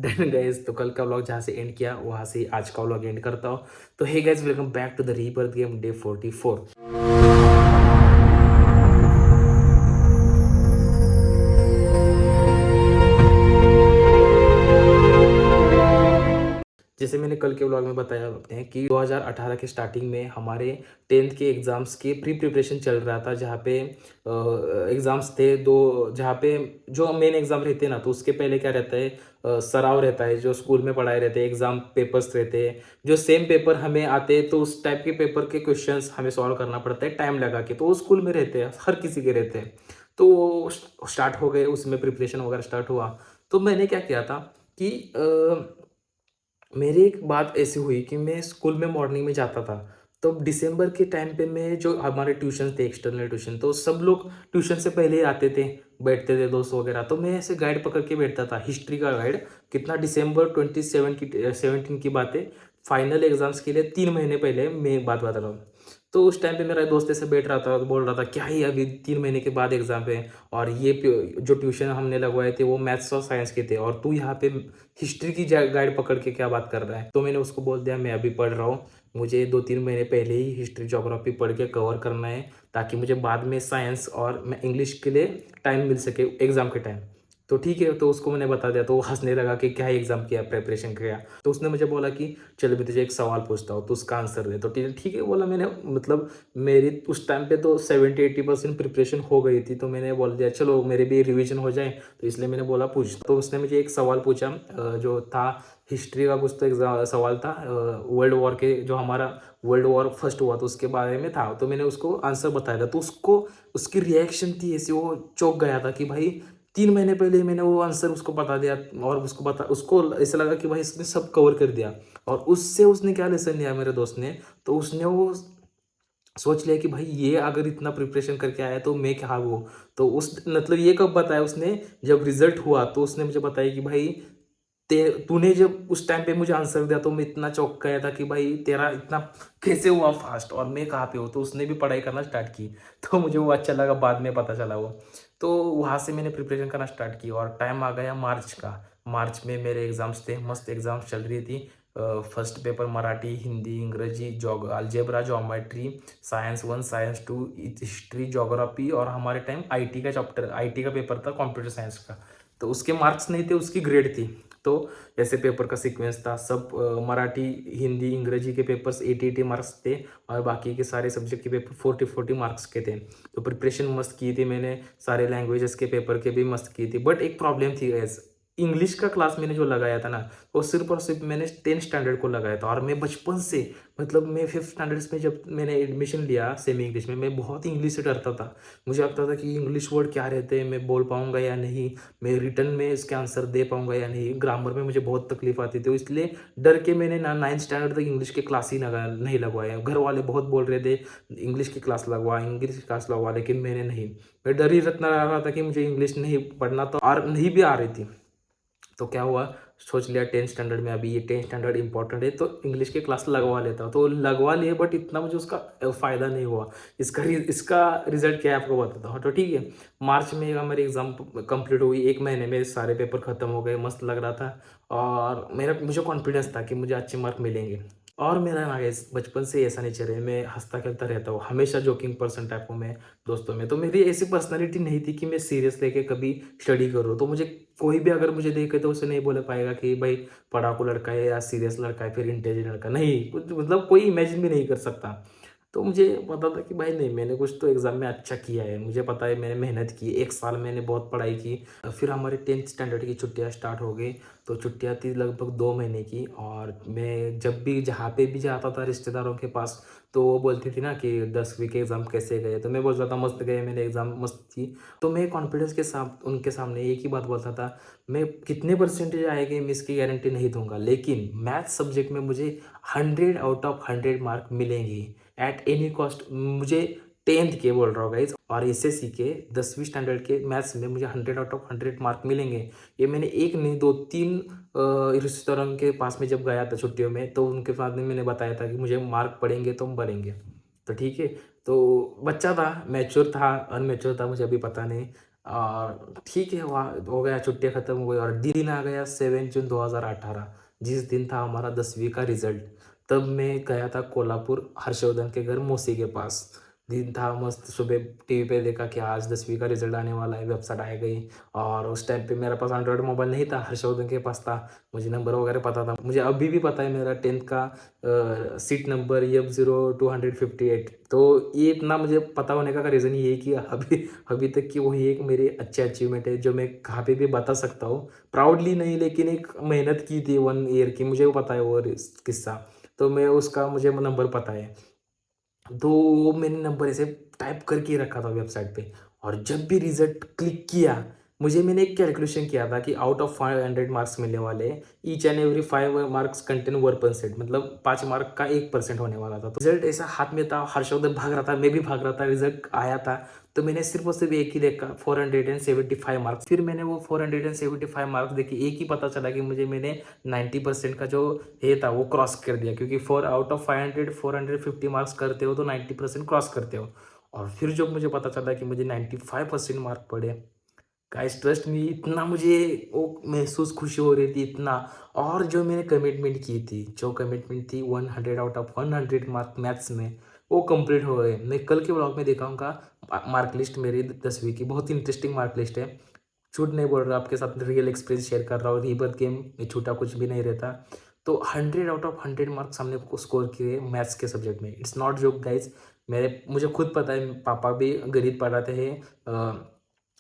Then guys तो कल का व्लॉग जहाँ से एंड किया वहाँ से आज का व्लॉग एंड करता हूँ। तो hey guys welcome back to the rebirth game day 44। जैसे मैंने कल के व्लॉग में बताया अपने कि 2018 के स्टार्टिंग में हमारे 10th के एग्ज़ाम्स के प्री प्रिपरेशन चल रहा था, जहाँ पे एग्ज़ाम्स थे दो, जहाँ पे जो मेन एग्ज़ाम रहते हैं ना, तो उसके पहले क्या रहता है, सराव रहता है, जो स्कूल में पढ़ाए रहते हैं, एग्ज़ाम पेपर्स रहते हैं, जो सेम पेपर हमें आते हैं, तो उस टाइप के पेपर के क्वेश्चंस हमें सॉल्व करना पड़ता है टाइम लगा के। तो वो स्कूल में रहते हैं, हर किसी के रहते हैं। तो वो स्टार्ट हो गए, उसमें प्रिपरेशन वगैरह स्टार्ट हुआ। तो मैंने क्या किया था कि मेरी एक बात ऐसी हुई कि मैं स्कूल में मॉर्निंग में जाता था। तो दिसंबर के टाइम पे मैं जो हमारे ट्यूशन थे, एक्सटर्नल ट्यूशन, तो सब लोग ट्यूशन से पहले ही आते थे, बैठते थे दोस्त वगैरह। तो मैं ऐसे गाइड पकड़ के बैठता था, हिस्ट्री का गाइड। कितना, दिसंबर 17 की बात है। फाइनल एग्जाम्स के लिए 3 महीने पहले मैं बात बता रहा हूँ। तो उस टाइम पे मेरा दोस्त ऐसे बैठ रहा था, बोल रहा था क्या ही अभी 3 महीने के बाद एग्जाम है, और ये जो ट्यूशन हमने लगवाए थे वो मैथ्स और साइंस के थे, और तू यहाँ पे हिस्ट्री की गाइड पकड़ के क्या बात कर रहा है। तो मैंने उसको बोल दिया मैं अभी पढ़ रहा हूँ, मुझे 2-3 महीने पहले ही हिस्ट्री ज्योग्राफी पढ़ के कवर करना है, ताकि मुझे बाद में साइंस और मैं इंग्लिश के लिए टाइम मिल सके एग्जाम के टाइम। तो ठीक है, तो उसको मैंने बता दिया, तो वो हंसने लगा कि क्या एग्जाम किया, प्रिपरेशन किया। तो उसने मुझे बोला कि चल मैं तुझे एक सवाल पूछता हूँ, तो उसका आंसर दे। तो ठीक है बोला मैंने, मतलब मेरी उस टाइम पे तो 70-80% प्रिपरेशन हो गई थी। तो मैंने बोल दिया चलो मेरे भी रिवीजन हो जाए, तो इसलिए मैंने बोला पूछ। तो उसने मुझे एक सवाल पूछा, जो था हिस्ट्री का, कुछ तो एग्जाम सवाल था, वर्ल्ड वॉर के, जो हमारा वर्ल्ड वॉर फर्स्ट हुआ तो उसके बारे में था। तो मैंने उसको आंसर बताया था, तो उसको उसकी रिएक्शन थी ऐसी, वो चौंक गया था कि भाई 3 महीने पहले मैंने वो आंसर उसको बता दिया, और उसको ऐसा लगा कि भाई इसने सब कवर कर दिया। और उससे उसने क्या लेसन लिया मेरे दोस्त ने, तो उसने वो सोच लिया कि भाई ये अगर इतना प्रिपरेशन करके आया तो मैं क्या वो। तो उस मतलब ये कब बताया उसने, जब रिजल्ट हुआ तो उसने मुझे बताया कि भाई ते तूने जब उस टाइम पे मुझे आंसर दिया तो मैं इतना चौंक गया था कि भाई तेरा इतना कैसे हुआ फास्ट, और मैं कहाँ पे हूँ। तो उसने भी पढ़ाई करना स्टार्ट की। तो मुझे वो अच्छा लगा, बाद में पता चला वो। तो वहाँ से मैंने प्रिपरेशन करना स्टार्ट की, और टाइम आ गया मार्च का। मार्च में मेरे एग्ज़ाम्स थे, मस्त एग्ज़ाम्स चल रही थी। फर्स्ट पेपर मराठी, हिंदी, इंग्रजी, algebra, geometry, science 1, science 2, history, geography, और हमारे टाइम आईटी का चैप्टर, आईटी का पेपर था, कंप्यूटर साइंस का। तो उसके मार्क्स नहीं थे, उसकी ग्रेड थी। तो ऐसे पेपर का सीक्वेंस था सब। मराठी, हिंदी, अंग्रेजी के पेपर्स 80-80 मार्क्स थे, और बाकी के सारे सब्जेक्ट के पेपर 40-40 मार्क्स के थे। तो प्रिपरेशन मस्त की थी मैंने, सारे लैंग्वेजेस के पेपर के भी मस्त की थी। बट एक प्रॉब्लम थी गैस, इंग्लिश का क्लास मैंने जो लगाया था ना, वो सिर्फ और सिर्फ मैंने 10 स्टैंडर्ड को लगाया था। और मैं बचपन से, मतलब मैं 5th स्टैंडर्ड्स में जब मैंने एडमिशन लिया सेमी इंग्लिश में, मैं बहुत इंग्लिश से डरता था। मुझे लगता था कि इंग्लिश वर्ड क्या रहते हैं, मैं बोल पाऊंगा या नहीं, मैं रिटर्न में इसके आंसर दे पाऊंगा या नहीं, ग्रामर में मुझे बहुत तकलीफ आती थी। इसलिए डर के मैंने ना 9th स्टैंडर्ड तक इंग्लिश के क्लास ही नहीं लगवाया। घर वाले बहुत बोल रहे थे इंग्लिश की क्लास लगवा, इंग्लिश की क्लास लगवा, लेकिन मैंने नहीं। मैं डर ही रखना रहा था कि मुझे इंग्लिश नहीं पढ़ना, तो और नहीं भी आ रही थी। तो क्या हुआ, सोच लिया 10th स्टैंडर्ड में, अभी ये 10th स्टैंडर्ड इंपॉर्टेंट है तो इंग्लिश के क्लास लगवा लेता हूँ। तो लगवा लिए, बट इतना मुझे उसका फ़ायदा नहीं हुआ। इसका रिजल्ट क्या है आपको बताता हूँ। तो ठीक है, मार्च में हमारी एग्ज़ाम कंप्लीट हुई, 1 महीने में सारे पेपर ख़त्म हो गए, मस्त लग रहा था। और मुझे कॉन्फिडेंस था कि मुझे अच्छे मार्क मिलेंगे। और मेरा ना गाइस बचपन से ऐसा नेचर है, मैं हँसता खेलता रहता हूँ, हमेशा जोकिंग पर्सन टाइप हूँ मैं दोस्तों में। तो मेरी ऐसी पर्सनैलिटी नहीं थी कि मैं सीरियस लेके कभी स्टडी करूँ। तो मुझे कोई भी अगर मुझे देखे तो उसे नहीं बोल पाएगा कि भाई पढ़ाकू लड़का है या सीरियस लड़का है, फिर इंटेलिजेंट लड़का, नहीं कुछ, मतलब कोई इमेजिन भी नहीं कर सकता। तो मुझे पता था कि भाई नहीं, मैंने कुछ तो एग्ज़ाम में अच्छा किया है, मुझे पता है मैंने मेहनत की, 1 साल मैंने बहुत पढ़ाई की। फिर हमारे 10th स्टैंडर्ड की छुट्टियाँ स्टार्ट हो गई। तो छुट्टियाँ थी लगभग 2 महीने की, और मैं जब भी जहाँ पे भी जाता था रिश्तेदारों के पास, तो वो बोलती थी ना कि 10वीं के एग्ज़ाम कैसे गए, तो मैं बोलता था मस्त गए, मेरे एग्ज़ाम मस्त थी। तो मैं कॉन्फिडेंस के साथ उनके सामने एक ही बात बोलता था, मैं कितने परसेंटेज आएंगे मैं इसकी गारंटी नहीं दूंगा, लेकिन मैथ सब्जेक्ट में मुझे 100 आउट ऑफ 100 मार्क मिलेंगे एट एनी कॉस्ट। मुझे 10th के बोल रहा हूँ गाइज, और एसएससी के 10वीं स्टैंडर्ड के मैथ्स में मुझे 100 आउट ऑफ 100 मार्क मिलेंगे। ये मैंने एक नहीं दो तीन रिश्तेदारों के पास में जब गया था छुट्टियों में, तो उनके साथ में मैंने बताया था कि मुझे मार्क पड़ेंगे तो हम बढ़ेंगे। तो ठीक है, तो बच्चा था, मैच्योर था, अनमैच्योर था, मुझे अभी पता नहीं। और ठीक है, वहाँ हो गया, छुट्टियाँ खत्म हो गई और दिन आ गया 7 जून 2018, जिस दिन था हमारा 10वीं का रिजल्ट। तब मैं गया था कोल्हापुर हर्षवर्धन के घर मौसी के पास। दिन था मस्त, सुबह टीवी पे देखा कि आज 10वीं का रिजल्ट आने वाला है, वेबसाइट आ गई। और उस टाइम पे मेरे पास एंड्रॉयड मोबाइल नहीं था, हर्षवर्धन के पास था। मुझे नंबर वगैरह पता था, मुझे अभी भी पता है मेरा 10th का सीट नंबर EF0258। तो ये इतना मुझे पता होने का रीज़न ये है कि अभी अभी तक की वही एक मेरी अच्छी अचीवमेंट है, जो मैं कहाँ पे भी बता सकता हूँ। प्राउडली नहीं, लेकिन एक मेहनत की थी 1 ईयर की, मुझे वो पता है वो किस्सा। तो मैं उसका मुझे नंबर पता है। तो वो मैंने नंबर ऐसे टाइप करके रखा था वेबसाइट पे। और जब भी रिजल्ट क्लिक किया, मैंने एक कैलकुलेशन किया था कि आउट ऑफ 500 मार्क्स मिलने वाले, each and every 5 marks contain 1%, मतलब 5 मार्क का 1% होने वाला था। तो रिजल्ट ऐसा हाथ में था, हर्षवर्धन भाग रहा था, मैं भी भाग रहा था, रिजल्ट आया था। तो मैंने सिर्फ और सिर्फ एक ही देखा, 475 मार्क्स। फिर मैंने वो 475 मार्क्स देखे, एक ही पता चला कि मैंने 90% का जो ये था वो क्रॉस कर दिया, क्योंकि 4 आउट ऑफ 500 450 मार्क्स करते हो तो 90% क्रॉस करते हो। और फिर जब मुझे पता चला कि मुझे 95% मार्क पड़े, गाइस ट्रस्ट मी, इतना मुझे वो महसूस खुशी हो रही थी, इतना। और जो मैंने कमिटमेंट की थी, जो कमिटमेंट थी 100 आउट ऑफ 100 मार्क मैथ्स में, वो कंप्लीट हो गए। मैं कल के ब्लॉग में दिखाऊंगा मार्क लिस्ट मेरी 10वीं की, बहुत इंटरेस्टिंग मार्क लिस्ट है। झूठ नहीं बोल रहा, आपके साथ रियल एक्सपीरियंस शेयर कर रहा हूँ, रीबर्थ गेम में छूटा कुछ भी नहीं रहता। तो 100 आउट ऑफ 100 मार्क्स हमने स्कोर किए मैथ्स के सब्जेक्ट में। इट्स नॉट जोक गाइज, मुझे खुद पता है, पापा भी गणित पढ़ाते हैं,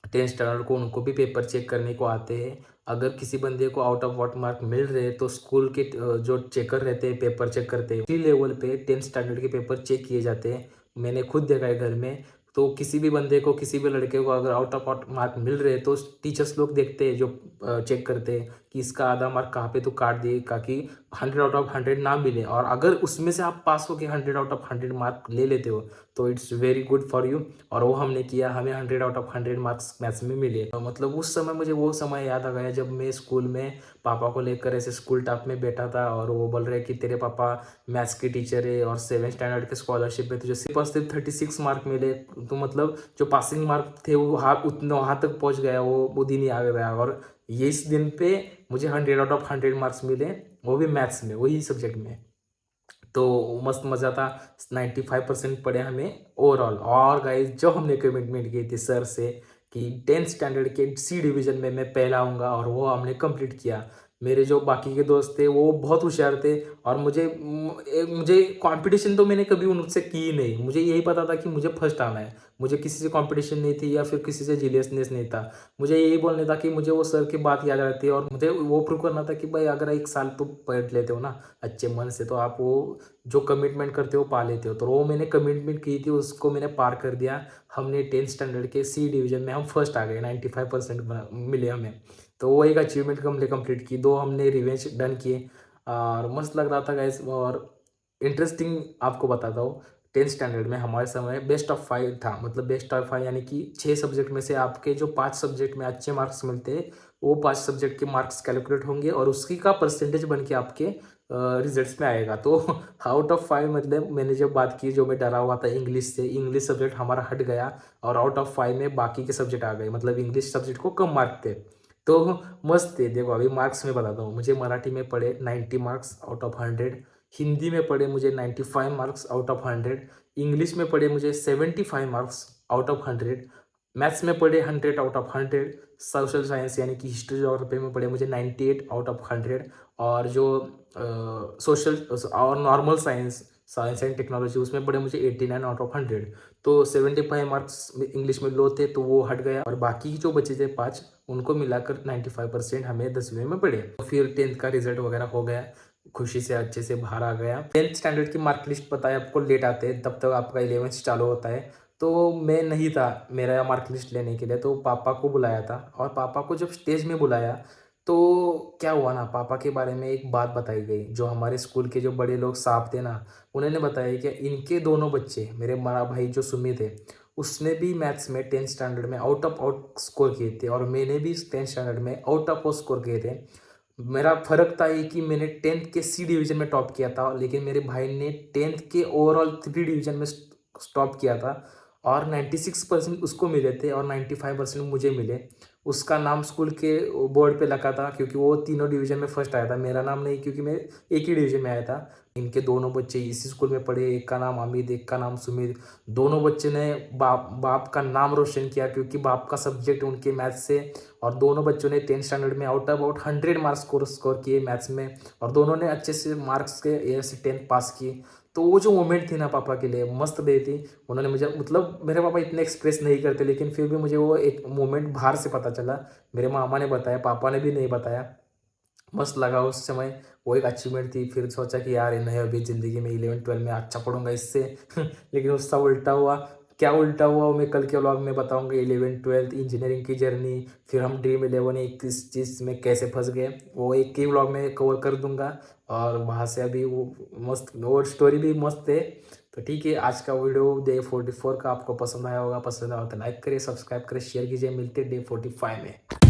10th स्टैंडर्ड को, उनको भी पेपर चेक करने को आते हैं। अगर किसी बंदे को आउट ऑफ वॉट मार्क मिल रहे हैं तो स्कूल के जो चेकर रहते हैं, पेपर चेक करते हैं, उसी लेवल पे 10th स्टैंडर्ड के पेपर चेक किए जाते हैं। मैंने खुद देखा है घर में। तो किसी भी बंदे को, किसी भी लड़के को अगर आउट ऑफ मार्क मिल रहे हैं तो टीचर्स लोग देखते हैं, जो चेक करते हैं कि इसका आधा मार्क कहाँ पे तो काट दिए, ताकि 100 आउट ऑफ 100 ना मिले। और अगर उसमें से आप पास होकर 100 आउट ऑफ 100 मार्क ले लेते हो तो it's very good for you. और वो हमने किया, हमें 100 आउट ऑफ 100 मार्क्स मैथ्स में मिले। मतलब उस समय मुझे वो समय याद आ गया जब मैं स्कूल में पापा को लेकर ऐसे स्कूल टॉप में बैठा था, और वो बोल रहे कि तेरे पापा मैथ्स के टीचर है और 7th स्टैंडर्ड के स्कॉलरशिप पे तुझे सिर्फ 36 मार्क मिले। तो मतलब जो पासिंग मार्क थे वो उतना वहाँ तक पहुँच गया, वो दिन ही आ गया। और ये इस दिन पे मुझे 100 आउट ऑफ 100 मार्क्स मिले, वो भी मैथ्स में, वही सब्जेक्ट में। तो मस्त मज़ा था। 95% पड़े हमें ओवरऑल। और गाइस, जो हमने कमिटमेंट की थी सर से कि 10th स्टैंडर्ड के सी डिवीज़न में मैं पहला आऊँगा, और वो हमने कंप्लीट किया। मेरे जो बाकी के दोस्त थे वो बहुत होशियार थे, और मुझे कंपटीशन तो मैंने कभी उनसे की ही नहीं। मुझे यही पता था कि मुझे फर्स्ट आना है। मुझे किसी से कंपटीशन नहीं थी या फिर किसी से जीलियसनेस नहीं था। मुझे यही बोलने था कि मुझे वो सर की बात याद रहती है, और मुझे वो प्रूव करना था कि भाई अगर एक साल तो पढ़ लेते हो ना अच्छे मन से, तो आप वो जो कमिटमेंट करते हो पा लेते हो। तो वो मैंने कमिटमेंट की थी, उसको मैंने पार कर दिया। हमने 10th स्टैंडर्ड के सी डिवीजन में हम फर्स्ट आ गए, 95% मिले हमें। तो वो एक अचीवमेंट हमने कंप्लीट की। 2 हमने रिवेंज डन किए, और मस्त लग रहा था गाइस। और इंटरेस्टिंग आपको बताता हूँ, 10th स्टैंडर्ड में हमारे समय बेस्ट ऑफ 5 था। मतलब बेस्ट ऑफ 5 यानी कि 6 सब्जेक्ट में से आपके जो 5 सब्जेक्ट में अच्छे मार्क्स मिलते हैं, वो 5 सब्जेक्ट के मार्क्स कैलकुलेट होंगे, और उसकी का परसेंटेज बन के आपके रिजल्ट्स में आएगा। तो आउट ऑफ 5, मतलब मैंने जब बात की, जो मैं डरा हुआ था इंग्लिश से, इंग्लिश सब्जेक्ट हमारा हट गया, और आउट ऑफ 5 में बाकी के सब्जेक्ट आ गए। मतलब इंग्लिश सब्जेक्ट को कम मार्क थे। तो मस्त थे। देखो अभी मार्क्स में बताता हूँ, मुझे मराठी में पड़े 90 मार्क्स आउट ऑफ 100, हिंदी में पड़े मुझे 95 मार्क्स आउट ऑफ 100, इंग्लिश में पड़े मुझे 75 मार्क्स आउट ऑफ 100, मैथ्स में पड़े 100 आउट ऑफ 100, सोशल साइंस यानी कि हिस्ट्री जोग्राफी में पड़े मुझे 98 आउट ऑफ 100, और जो सोशल और normal science, science and technology, उसमें पड़े मुझे 89 आउट ऑफ 100। तो 75 मार्क्स इंग्लिश में लो थे, तो वो हट गया, और बाकी जो बचे थे 5, उनको मिलाकर 95% हमें 10वीं में पड़े। तो फिर 10th का रिजल्ट वगैरह हो गया, खुशी से अच्छे से बाहर आ गया। 10th स्टैंडर्ड की मार्क लिस्ट पता है आपको, लेट आते हैं, तब तक आपका 11th चालू होता है। तो मैं नहीं था मेरा मार्क लिस्ट लेने के लिए, तो पापा को बुलाया था। और पापा को जब स्टेज में बुलाया, तो क्या हुआ ना, पापा के बारे में एक बात बताई गई। जो हमारे स्कूल के जो बड़े लोग साहब थे ना, उन्होंने बताया कि इनके दोनों बच्चे, मेरे बड़ा भाई जो सुमित है, उसने भी मैथ्स में 10th स्टैंडर्ड में आउट ऑफ आउट स्कोर किए थे, और मैंने भी 10th स्टैंडर्ड में आउट ऑफ आउट स्कोर किए थे। मेरा फ़र्क था ये कि मैंने 10th के सी डिवीज़न में टॉप किया था, लेकिन मेरे भाई ने 10th के ओवरऑल 3 डिवीज़न में टॉप किया था। और 96% उसको मिले थे और 95% मुझे मिले। उसका नाम स्कूल के बोर्ड पे लगा था क्योंकि वो तीनों डिवीज़न में फर्स्ट आया था। मेरा नाम नहीं, क्योंकि मैं एक ही डिवीज़न में आया था। इनके दोनों बच्चे इसी स्कूल में पढ़े, एक का नाम अमित, एक का नाम सुमित। दोनों बच्चे ने बाप बाप का नाम रोशन किया क्योंकि बाप का सब्जेक्ट उनके मैथ्स से। और दोनों बच्चों ने 10th स्टैंडर्ड में out of out 100 marks score किए मैथ्स में, और दोनों ने अच्छे से मार्क्स के ये से 10th पास की। तो वो जो मोमेंट थी ना पापा के लिए मस्त डे थी। उन्होंने मुझे, मतलब मेरे पापा इतने एक्सप्रेस नहीं करते, लेकिन फिर भी मुझे वो एक मोमेंट बाहर से पता चला। मेरे मामा ने बताया, पापा ने भी नहीं बताया। मस्त लगा उस समय, वो एक अचीवमेंट थी। फिर सोचा कि यार नहीं, अभी ज़िंदगी में 11-12 में अच्छा पढ़ूंगा इससे। लेकिन उसका उल्टा हुआ। क्या उल्टा हुआ वो मैं कल के व्लॉग में बताऊंगा। 11th-12th इंजीनियरिंग की जर्नी, फिर हम ड्रीम 11 एक किस चीज़ में कैसे फंस गए, वो एक ही व्लॉग में कवर कर दूंगा। और वहाँ से अभी वो मस्त और स्टोरी भी मस्त है। तो ठीक है, आज का वीडियो डे 44 का आपको पसंद आया होगा। पसंद आया हो तो लाइक करिए, सब्सक्राइब करिए, शेयर कीजिए। मिलते डे 45 में।